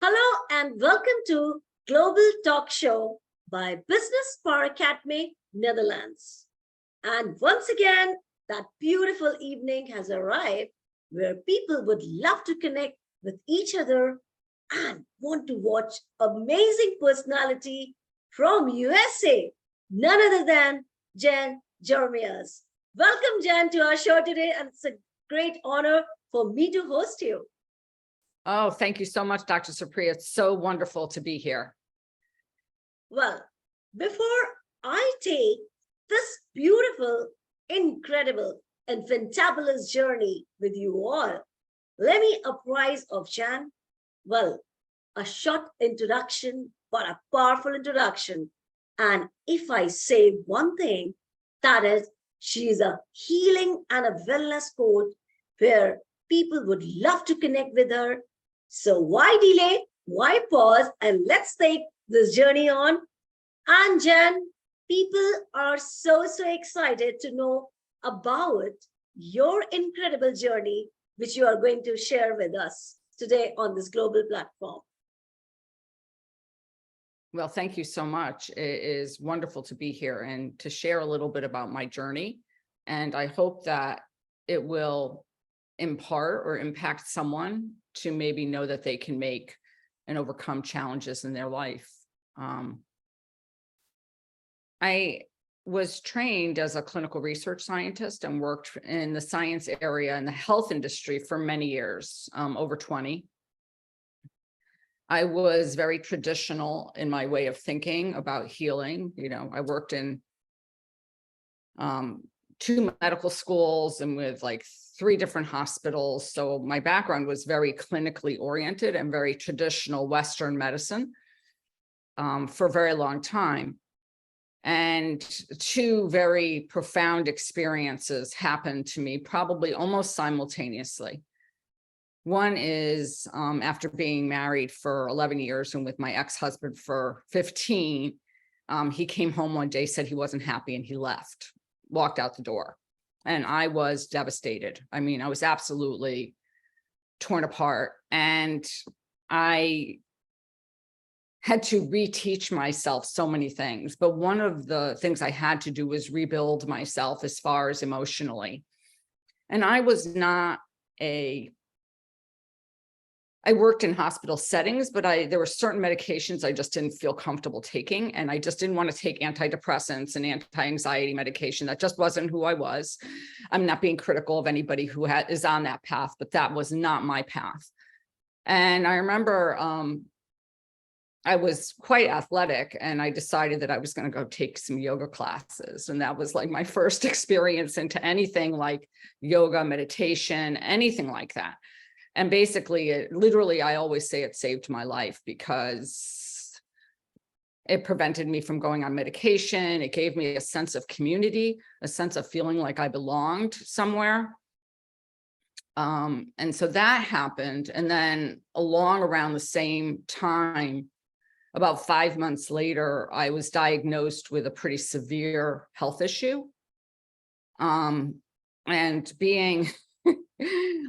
Hello and welcome to Global Talk Show by Business Power Academy, Netherlands. And once again, that beautiful evening has arrived where people would love to connect with each other and want to watch amazing personality from USA, none other than Jeremias. Welcome, Jen, to our show today, and it's a great honor for me to host you. Oh, thank you so much, Dr. Supriya. It's so wonderful to be here. Well, before I take this beautiful, incredible, and fantabulous journey with you all, let me apprise of Jan. Well, a short introduction, but a powerful introduction. And if I say one thing, that is, she is a healing and a wellness coach where people would love to connect with her. So why delay? Why pause? And let's take this journey on. And Jen, people are so excited to know about your incredible journey, which you are going to share with us today on this global platform. Well, thank you so much. It is wonderful to be here and to share a little bit about my journey. And I hope that it will impart or impact someone to maybe know that they can make and overcome challenges in their life. I was trained as a clinical research scientist and worked in the science area in the health industry for many years, over 20. I was very traditional in my way of thinking about healing. You know, I worked in 2 medical schools and with like 3 different hospitals. So my background was very clinically oriented and very traditional Western medicine for a very long time. And 2 very profound experiences happened to me probably almost simultaneously. One is after being married for 11 years and with my ex-husband for 15, he came home one day, said he wasn't happy, and he left, walked out the door. And I was devastated. I mean, I was absolutely torn apart. And I had to reteach myself so many things. But one of the things I had to do was rebuild myself as far as emotionally. And I was not I worked in hospital settings, but there were certain medications I just didn't feel comfortable taking. And I just didn't want to take antidepressants and anti-anxiety medication. That just wasn't who I was. I'm not being critical of anybody who is on that path, but that was not my path. And I remember I was quite athletic, and I decided that I was going to go take some yoga classes. And that was like my first experience into anything like yoga, meditation, anything like that. And basically, literally, I always say it saved my life because it prevented me from going on medication. It gave me a sense of community, a sense of feeling like I belonged somewhere. And so that happened. And then along around the same time, about 5 months later, I was diagnosed with a pretty severe health issue. And being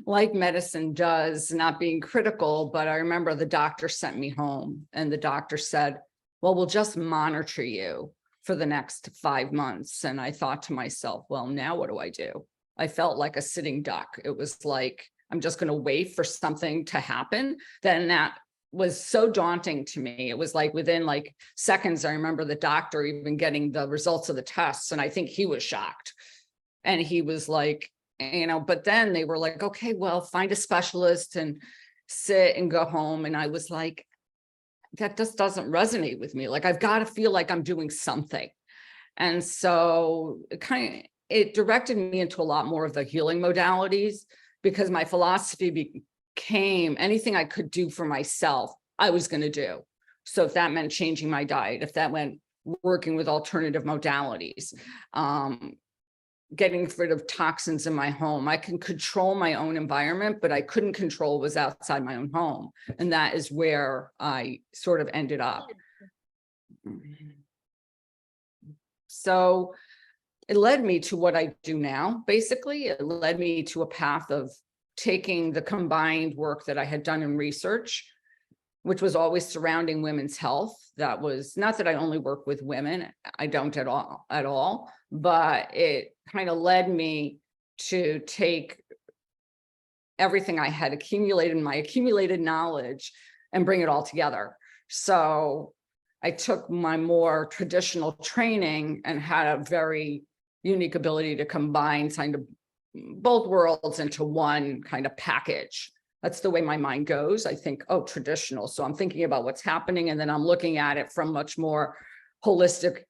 like medicine does, not being critical, but I remember the doctor sent me home, and the doctor said, well, we'll just monitor you for the next 5 months. And I thought to myself, well, now what do I do? I felt like a sitting duck. It was like, I'm just going to wait for something to happen. Then that was so daunting to me. It was like within like seconds, I remember the doctor even getting the results of the tests. And I think he was shocked. And he was like, you know, but then they were like, okay, well, find a specialist and sit and go home. And I was like, that just doesn't resonate with me. Like, I've got to feel like I'm doing something. And so it directed me into a lot more of the healing modalities, because my philosophy became anything I could do for myself, I was going to do. So if that meant changing my diet, if that meant working with alternative modalities, getting rid of toxins in my home. I can control my own environment, but I couldn't control what was outside my own home. And that is where I sort of ended up. So it led me to what I do now. Basically, it led me to a path of taking the combined work that I had done in research which was always surrounding women's health. That was not that I only work with women. I don't at all, but it kind of led me to take everything I had accumulated, my accumulated knowledge, and bring it all together. So I took my more traditional training and had a very unique ability to combine kind of both worlds into one kind of package. That's the way my mind goes. I think, oh, traditional. So I'm thinking about what's happening, and then I'm looking at it from much more holistic,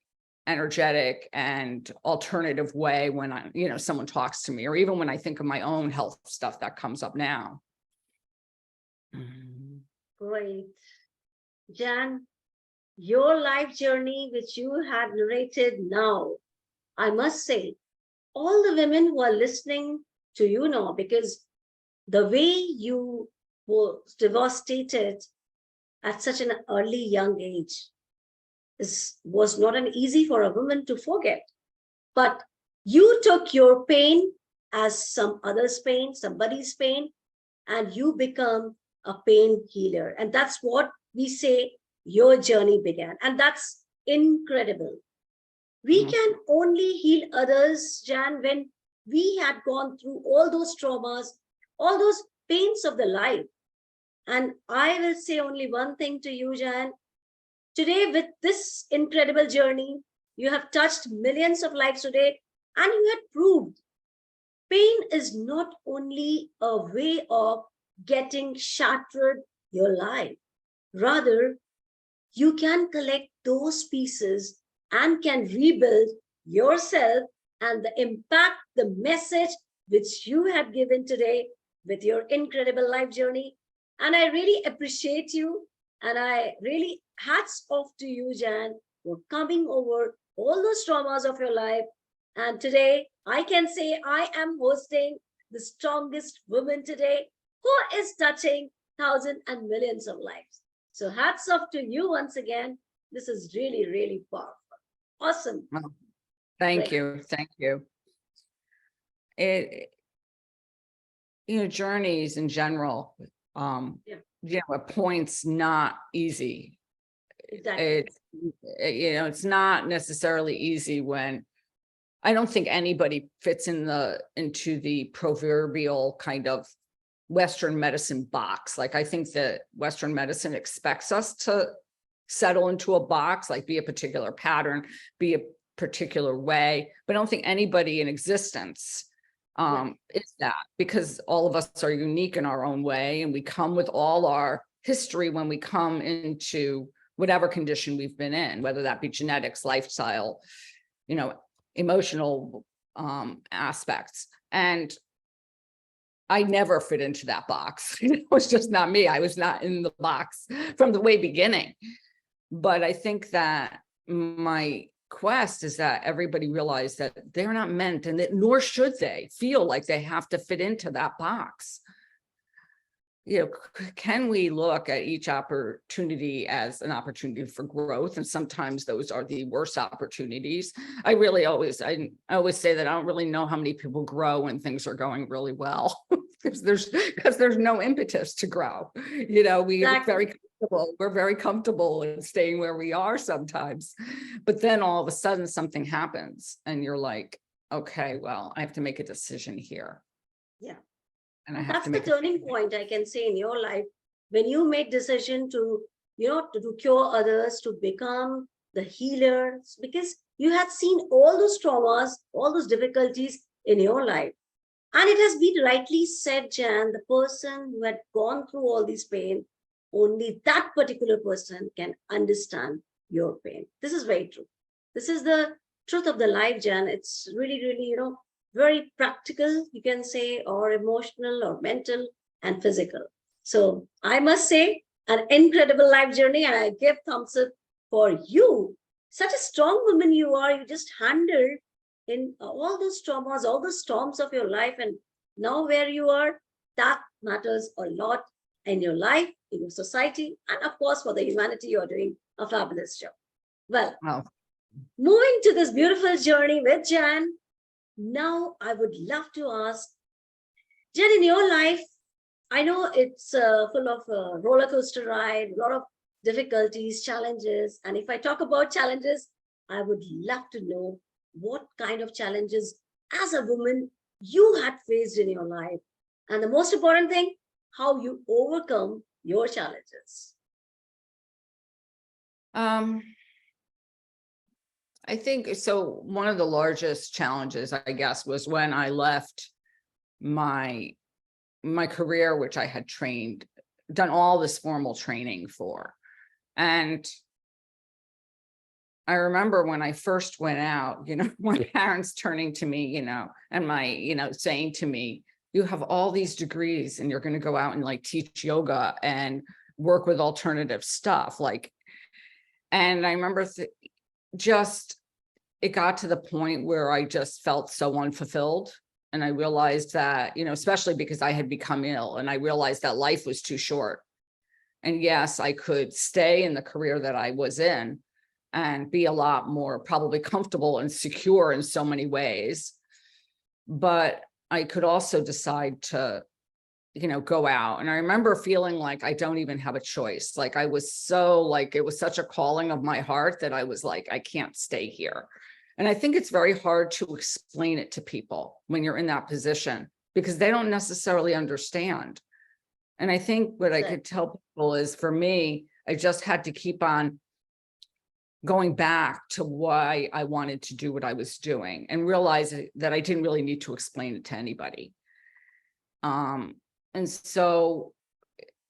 energetic, and alternative way when someone talks to me, or even when I think of my own health stuff that comes up now. Great. Jan, your life journey, which you had narrated now, I must say, all the women who are listening to you now, because the way you were devastated at such an early young age was not an easy for a woman to forget. But you took your pain as some other's pain, somebody's pain, and you become a pain healer. And that's what we say your journey began. And that's incredible. We can only heal others, Jan, when we had gone through all those traumas, all those pains of the life. And I will say only one thing to you, Jan. Today, with this incredible journey, you have touched millions of lives today, and you had proved pain is not only a way of getting shattered your life. Rather, you can collect those pieces and can rebuild yourself, and the impact, the message which you have given today with your incredible life journey. And I really appreciate you. And I really hats off to you, Jan, for coming over all those traumas of your life. And today I can say I am hosting the strongest woman today who is touching thousands and millions of lives. So hats off to you once again. This is really, really powerful. Awesome. Well, thank Great. you. Thank you. Journeys in general, at points not easy. Exactly. It's not necessarily easy when I don't think anybody fits into the proverbial kind of Western medicine box. Like, I think that Western medicine expects us to settle into a box, like be a particular pattern, be a particular way. But I don't think anybody in existence is that, because all of us are unique in our own way, and we come with all our history when we come into whatever condition we've been in, whether that be genetics, lifestyle, emotional aspects. And I never fit into that box. It was just not me. I was not in the box from the way beginning. But I think that my quest is that everybody realize that they're not meant, and that nor should they feel like they have to fit into that box. Can we look at each opportunity as an opportunity for growth? And sometimes those are the worst opportunities. I always say that I don't really know how many people grow when things are going really well, because there's no impetus to grow. We're very comfortable in staying where we are sometimes, but then all of a sudden something happens and you're like, okay, well, I have to make a decision here. Yeah. And I have That's to the make turning point, I can say, in your life, when you made decision to cure others, to become the healer, because you had seen all those traumas, all those difficulties in your life. And it has been rightly said, Jan, the person who had gone through all this pain, only that particular person can understand your pain. This is very true. This is the truth of the life, Jan. It's really, really, very practical, you can say, or emotional or mental and physical. So I must say, an incredible life journey, and I give thumbs up for you. Such a strong woman you are. You just handled in all those traumas, all the storms of your life, and now where you are, that matters a lot in your life, in your society, and of course for the humanity. You are doing a fabulous job. Well, moving to this beautiful journey with Jan, now I would love to ask, Jan, in your life, I know it's full of roller coaster ride, a lot of difficulties, challenges. And if I talk about challenges, I would love to know what kind of challenges as a woman you had faced in your life. And the most important thing, how you overcome your challenges. I think so. One of the largest challenges, I guess, was when I left my career, which I had done all this formal training for. And I remember when I first went out, my parents turning to me, and saying to me, you have all these degrees and you're going to go out and like teach yoga and work with alternative stuff. And I remember it got to the point where I just felt so unfulfilled. And I realized that, especially because I had become ill, and I realized that life was too short. And yes, I could stay in the career that I was in and be a lot more probably comfortable and secure in so many ways. But I could also decide to, go out. And I remember feeling like I don't even have a choice. Like I was it was such a calling of my heart that I was like, I can't stay here. And I think it's very hard to explain it to people when you're in that position, because they don't necessarily understand. And I think what I could tell people is, for me, I just had to keep on going back to why I wanted to do what I was doing, and realize that I didn't really need to explain it to anybody. And so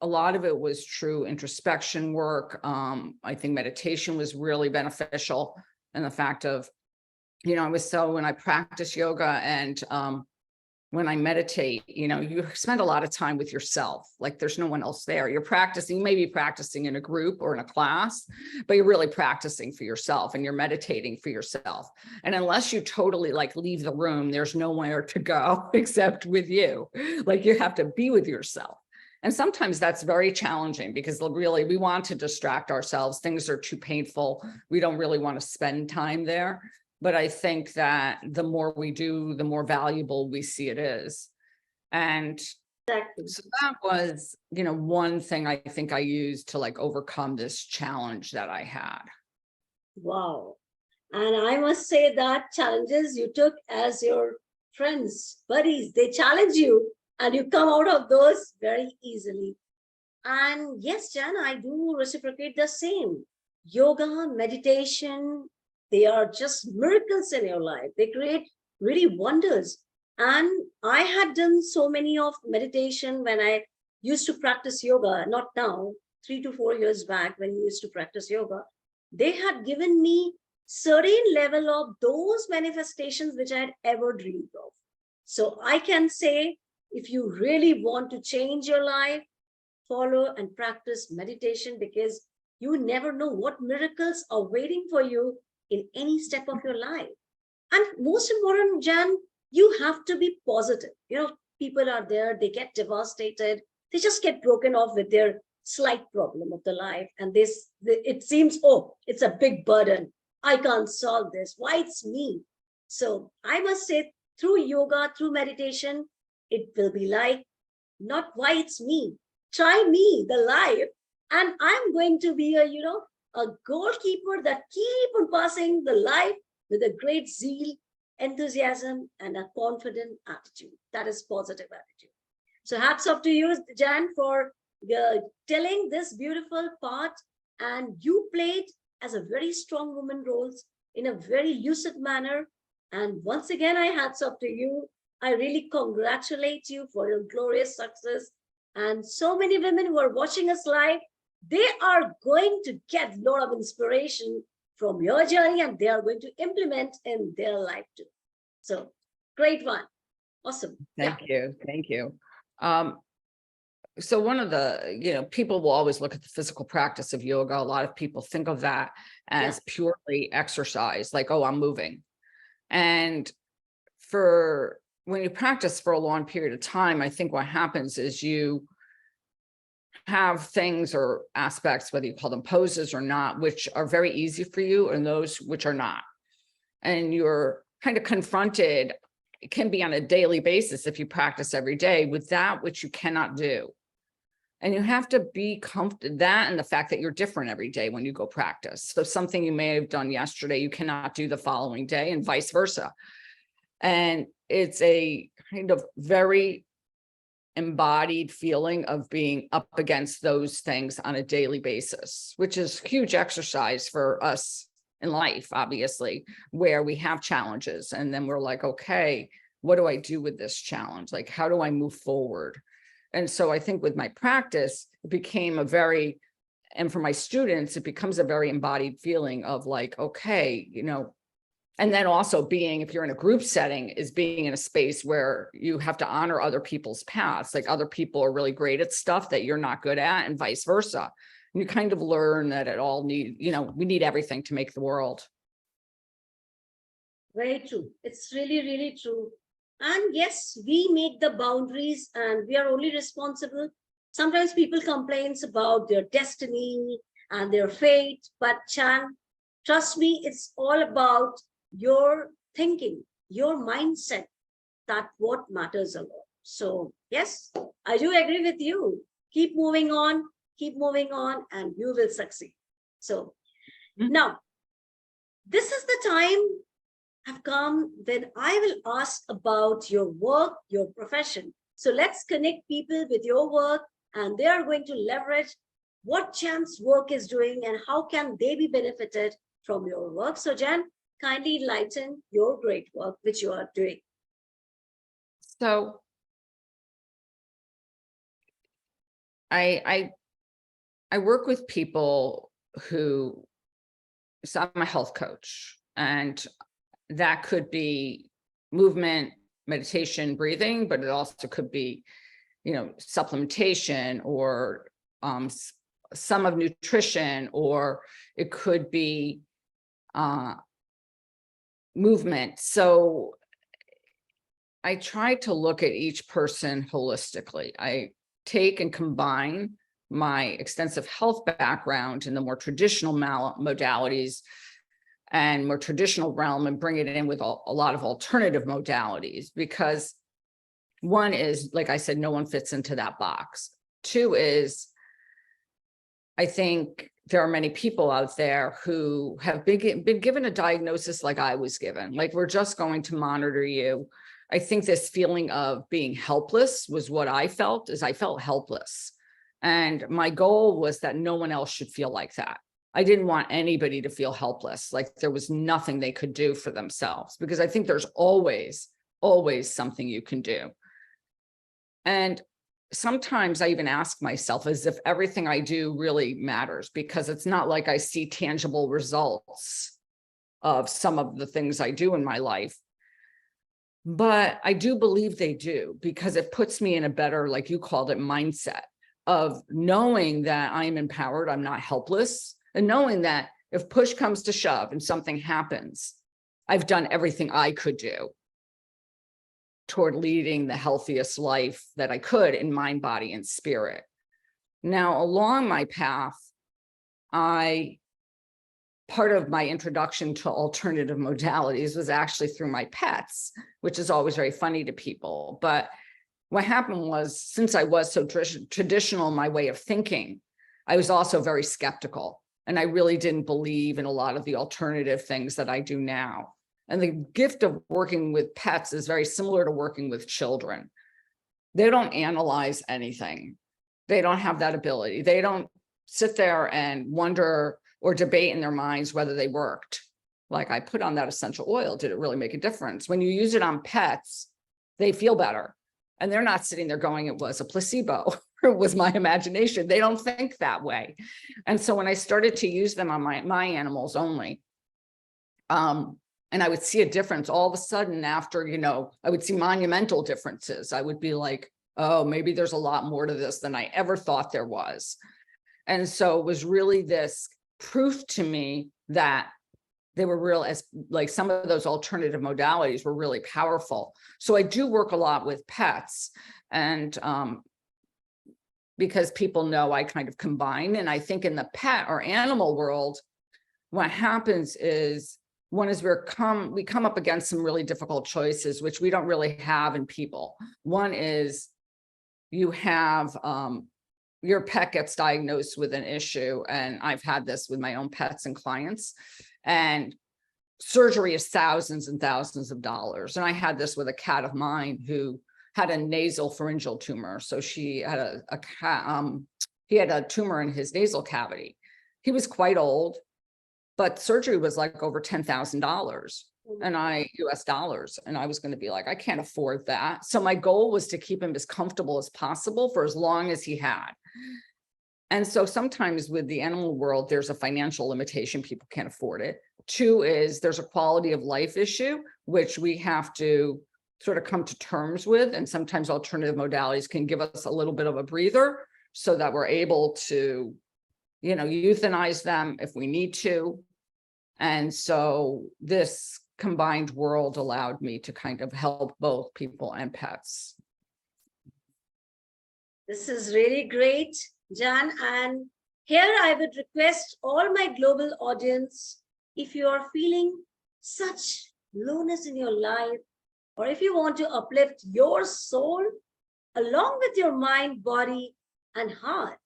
a lot of it was true introspection work. I think meditation was really beneficial, and the fact of, when I practice yoga and when I meditate, you spend a lot of time with yourself. Like there's no one else there. You're practicing, you may be practicing in a group or in a class, but you're really practicing for yourself and you're meditating for yourself. And unless you totally leave the room, there's nowhere to go except with you. Like you have to be with yourself. And sometimes that's very challenging, because really we want to distract ourselves. Things are too painful. We don't really want to spend time there. But I think that the more we do, the more valuable we see it is. And Exactly. so that was, one thing I think I used to overcome this challenge that I had. Wow. And I must say that challenges you took as your friends, buddies, they challenge you and you come out of those very easily. And yes, Jan, I do reciprocate the same. Yoga, meditation, they are just miracles in your life. They create really wonders. And I had done so many of meditation when I used to practice yoga, not now, 3 to 4 years back when we used to practice yoga. They had given me certain level of those manifestations which I had ever dreamed of. So I can say, if you really want to change your life, follow and practice meditation, because you never know what miracles are waiting for you in any step of your life. And most important, Jan, you have to be positive. People are there, they get devastated, they just get broken off with their slight problem of the life. And it seems, oh, it's a big burden. I can't solve this. Why it's me? So I must say, through yoga, through meditation, it will be like, not why it's me. Try me, the life. And I'm going to be a goalkeeper that keep on passing the life with a great zeal, enthusiasm, and a confident attitude. That is positive attitude. So hats off to you, Jan, for telling this beautiful part. And you played as a very strong woman roles in a very lucid manner. And once again, I hats off to you. I really congratulate you for your glorious success. And so many women who are watching us live, they are going to get a lot of inspiration from your journey, and they are going to implement in their life too. So great one. Awesome. Thank you. Thank you. So one of the, people will always look at the physical practice of yoga. A lot of people think of that as purely exercise, like, oh, I'm moving. And when you practice for a long period of time, I think what happens is you have things or aspects, whether you call them poses or not, which are very easy for you, and those which are not. And you're kind of confronted, can be on a daily basis if you practice every day with that which you cannot do. And you have to be comfortable that, and the fact that you're different every day when you go practice. So something you may have done yesterday, you cannot do the following day, and vice versa. And it's a kind of very embodied feeling of being up against those things on a daily basis, which is huge exercise for us in life, obviously, where we have challenges. And then we're like, okay, what do I do with this challenge? Like, how do I move forward? And so I think with my practice, it became a very, and for my students, it becomes a very embodied feeling of like, okay, and then also being, if you're in a group setting, is being in a space where you have to honor other people's paths. Like other people are really great at stuff that you're not good at, and vice versa. And you kind of learn that it all we need everything to make the world. Very true. It's really, really true. And yes, we make the boundaries and we are only responsible. Sometimes people complain about their destiny and their fate, but Chan, trust me, it's all about your thinking, your mindset. That's what matters a lot. So yes, I do agree with you. Keep moving on, and you will succeed. So now, this is the time have come when I will ask about your work, your profession. So let's connect people with your work, and they are going to leverage what Chan's work is doing and how can they be benefited from your work. So Jan, kindly enlighten your great work which you are doing. So I work with people who, so I'm a health coach, and that could be movement, meditation, breathing, but it also could be, supplementation, or some of nutrition, or it could be movement. So I try to look at each person holistically. I take and combine my extensive health background in the more traditional modalities and more traditional realm, and bring it in with a lot of alternative modalities, because one is, like I said, no one fits into that box. Two is, I think there are many people out there who have been given a diagnosis like I was given, like we're just going to monitor you. I think this feeling of being helpless was what I felt, is I felt helpless. And my goal was that no one else should feel like that. I didn't want anybody to feel helpless, like there was nothing they could do for themselves, because I think there's always something you can do. And sometimes I even ask myself as if everything I do really matters, because it's not like I see tangible results of some of the things I do in my life. But I do believe they do, because it puts me in a better, like you called it, mindset of knowing that I am empowered, I'm not helpless, and knowing that if push comes to shove and something happens, I've done everything I could do toward leading the healthiest life that I could in mind, body, and spirit. Now, along my path, part of my introduction to alternative modalities was actually through my pets, which is always very funny to people. But what happened was, since I was so traditional in my way of thinking, I was also very skeptical. And I really didn't believe in a lot of the alternative things that I do now. And the gift of working with pets is very similar to working with children. They don't analyze anything. They don't have that ability. They don't sit there and wonder or debate in their minds whether they worked. Like, I put on that essential oil, did it really make a difference? When you use it on pets, they feel better. And they're not sitting there going, it was a placebo, it was my imagination. They don't think that way. And so when I started to use them on my animals only, and I would see a difference all of a sudden after, I would see monumental differences. I would be like, oh, maybe there's a lot more to this than I ever thought there was. And so it was really this proof to me that they were real, as like some of those alternative modalities were really powerful. So I do work a lot with pets, and because people know I kind of combine. And I think in the pet or animal world, what happens is One is we come up against some really difficult choices, which we don't really have in people. One is you have your pet gets diagnosed with an issue, and I've had this with my own pets and clients, and surgery is thousands and thousands of dollars. And I had this with a cat of mine who had a nasal pharyngeal tumor. So she had he had a tumor in his nasal cavity. He was quite old, but surgery was like over $10,000 and US dollars. And I was going to be like, I can't afford that. So my goal was to keep him as comfortable as possible for as long as he had. And so sometimes with the animal world, there's a financial limitation. People can't afford it. Two is there's a quality of life issue, which we have to sort of come to terms with. And sometimes alternative modalities can give us a little bit of a breather so that we're able to, euthanize them if we need to. And so this combined world allowed me to kind of help both people and pets. This is really great, Jan. And here I would request all my global audience, if you are feeling such lowness in your life, or if you want to uplift your soul along with your mind, body, and heart,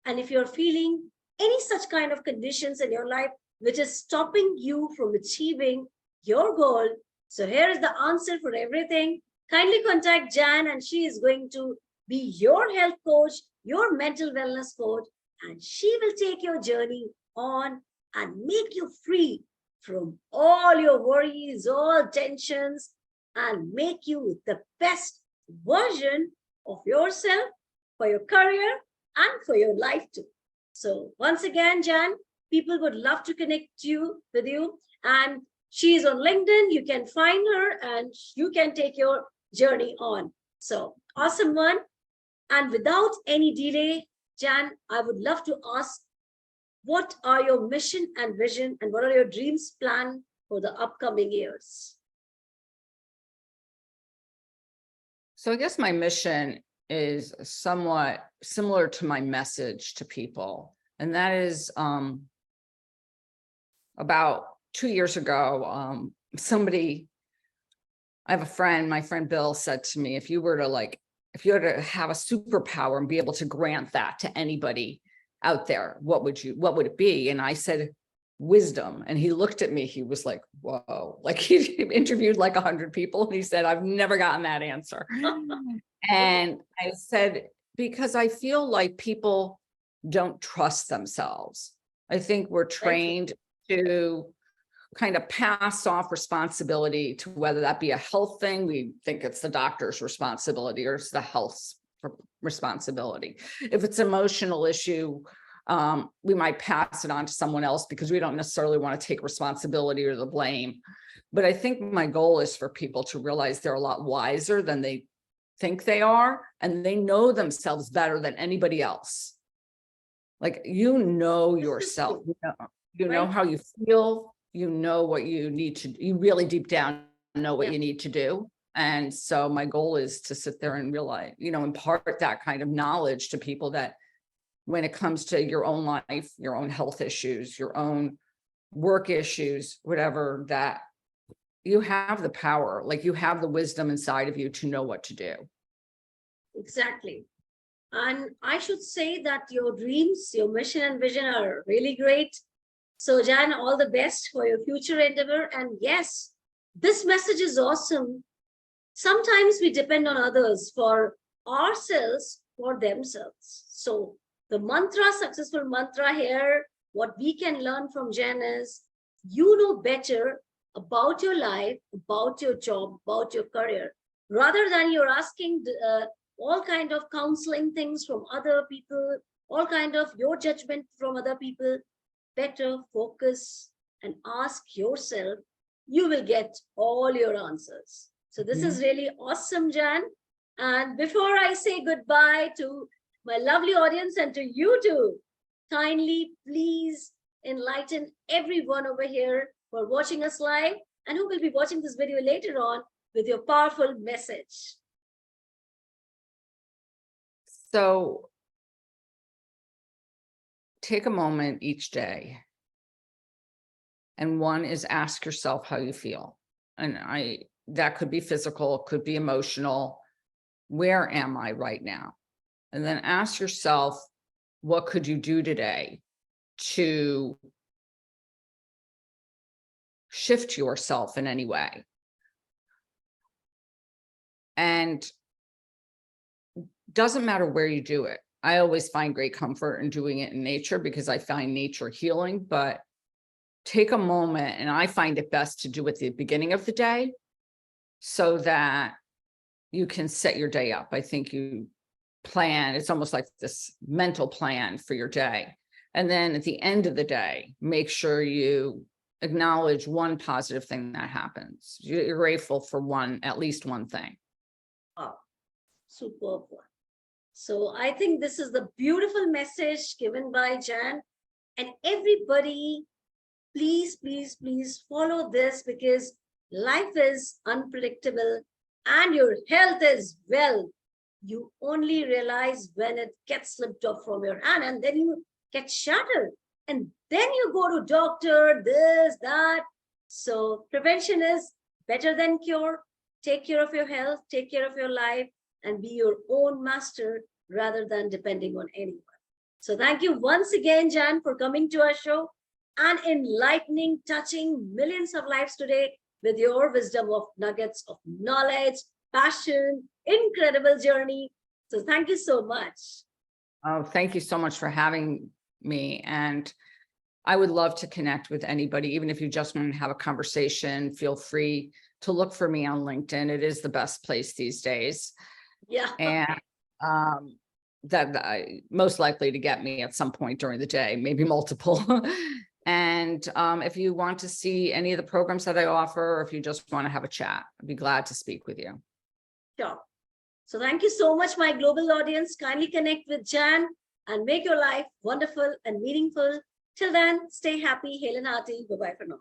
and if you're feeling any such kind of conditions in your life which is stopping you from achieving your goal, so here is the answer for everything. Kindly contact Jan, and she is going to be your health coach, your mental wellness coach, and she will take your journey on and make you free from all your worries, all tensions, and make you the best version of yourself for your career and for your life too. So once again, Jan, people would love to connect with you, and she is on LinkedIn. You can find her and you can take your journey on. So awesome one. And without any delay, Jan, I would love to ask, what are your mission and vision, and what are your dreams plan for the upcoming years? So I guess my mission is somewhat similar to my message to people. And that is about 2 years ago, I have a friend, my friend Bill said to me, if you were to have a superpower and be able to grant that to anybody out there, what would it be? And I said, wisdom. And he looked at me, he was like, whoa, like he interviewed like 100 people. And he said, I've never gotten that answer. And I said, because I feel like people don't trust themselves. I think we're trained to kind of pass off responsibility to whether that be a health thing. We think it's the doctor's responsibility or it's the health's responsibility. If it's an emotional issue, we might pass it on to someone else because we don't necessarily want to take responsibility or the blame. But I think my goal is for people to realize they're a lot wiser than they think they are, and they know themselves better than anybody else. Like, yourself, you know how you feel, you know what you need to, you really deep down know what you need to do. And so my goal is to sit there and realize, impart that kind of knowledge to people that when it comes to your own life, your own health issues, your own work issues, whatever, that you have the power, like you have the wisdom inside of you to know what to do. Exactly. And I should say that your dreams, your mission and vision are really great. So Jan, all the best for your future endeavor. And yes, this message is awesome. Sometimes we depend on others for ourselves, for themselves. So the successful mantra here, what we can learn from Jan is, you know better about your life, about your job, about your career, rather than you're asking all kind of counseling things from other people, all kind of your judgment from other people. Better focus and ask yourself, you will get all your answers. So this is really awesome, Jan. And before I say goodbye to my lovely audience and to you too, kindly please enlighten everyone over here who are watching us live and who will be watching this video later on with your powerful message. So take a moment each day And one is ask yourself how you feel. And that could be physical, could be emotional. Where am I right now? And then ask yourself, what could you do today to shift yourself in any way? And doesn't matter where you do it. I always find great comfort in doing it in nature because I find nature healing, but take a moment, and I find it best to do it at the beginning of the day so that you can set your day up. I think you plan, it's almost like this mental plan for your day. And then at the end of the day, make sure you acknowledge one positive thing that happens. You're grateful for at least one thing. Wow, superb one. So I think this is the beautiful message given by Jan. And everybody, please, please, please follow this, because life is unpredictable and your health is wealth. You only realize when it gets slipped off from your hand, and then you get shattered. And then you go to doctor, this, that. So prevention is better than cure. Take care of your health, take care of your life, and be your own master rather than depending on anyone. So thank you once again, Jan, for coming to our show and enlightening, touching millions of lives today with your wisdom of nuggets of knowledge, passion, incredible journey. So thank you so much. Oh, thank you so much for having me. And I would love to connect with anybody, even if you just want to have a conversation. Feel free to look for me on LinkedIn. It is the best place these days. Yeah. And that I most likely to get me at some point during the day, maybe multiple. And if you want to see any of the programs that I offer, or if you just want to have a chat, I'd be glad to speak with you. Sure. So thank you so much, my global audience. Kindly connect with Jan and make your life wonderful and meaningful. Till then, stay happy, hail and hearty. Bye-bye for now.